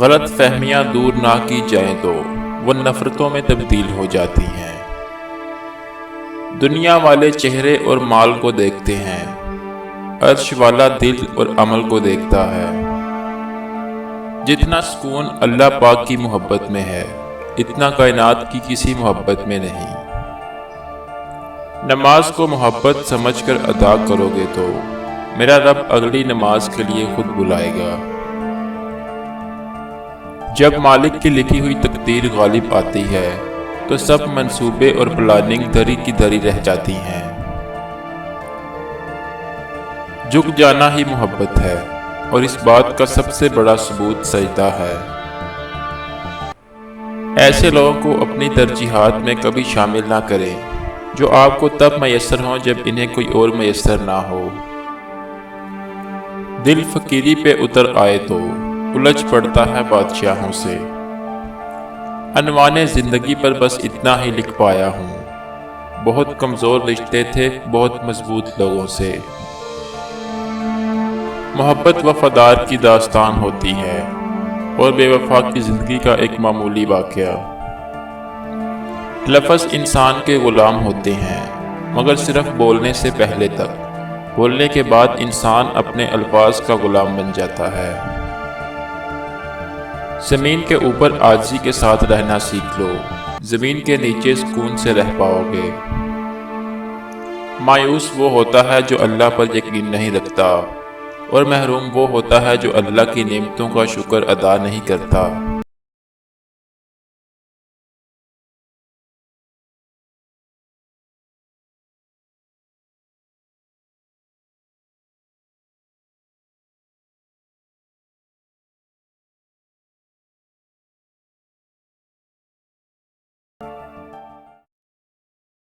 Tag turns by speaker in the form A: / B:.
A: غلط فہمیاں دور نہ کی جائیں تو وہ نفرتوں میں تبدیل ہو جاتی ہیں۔ دنیا والے چہرے اور مال کو دیکھتے ہیں، عرش والا دل اور عمل کو دیکھتا ہے۔ جتنا سکون اللہ پاک کی محبت میں ہے، اتنا کائنات کی کسی محبت میں نہیں۔ نماز کو محبت سمجھ کر ادا کرو گے تو میرا رب اگلی نماز کے لیے خود بلائے گا۔ جب مالک کی لکھی ہوئی تقدیر غالب آتی ہے تو سب منصوبے اور پلاننگ دھری کی دھری رہ جاتی ہیں۔ جھک جانا ہی محبت ہے، اور اس بات کا سب سے بڑا ثبوت سجدہ ہے۔ ایسے لوگوں کو اپنی ترجیحات میں کبھی شامل نہ کریں جو آپ کو تب میسر ہوں جب انہیں کوئی اور میسر نہ ہو۔ دل فقیری پہ اتر آئے تو الجھ پڑتا ہے بادشاہوں سے۔ عنوان زندگی پر بس اتنا ہی لکھ پایا ہوں، بہت کمزور رشتے تھے بہت مضبوط لوگوں سے۔ محبت وفادار کی داستان ہوتی ہے اور بے وفا کی زندگی کا ایک معمولی واقعہ۔ لفظ انسان کے غلام ہوتے ہیں، مگر صرف بولنے سے پہلے تک۔ بولنے کے بعد انسان اپنے الفاظ کا غلام بن جاتا ہے۔ زمین کے اوپر عاجزی کے ساتھ رہنا سیکھ لو، زمین کے نیچے سکون سے رہ پاؤ گے۔ مایوس وہ ہوتا ہے جو اللہ پر یقین نہیں رکھتا، اور محروم وہ ہوتا ہے جو اللہ کی نعمتوں کا شکر ادا نہیں کرتا۔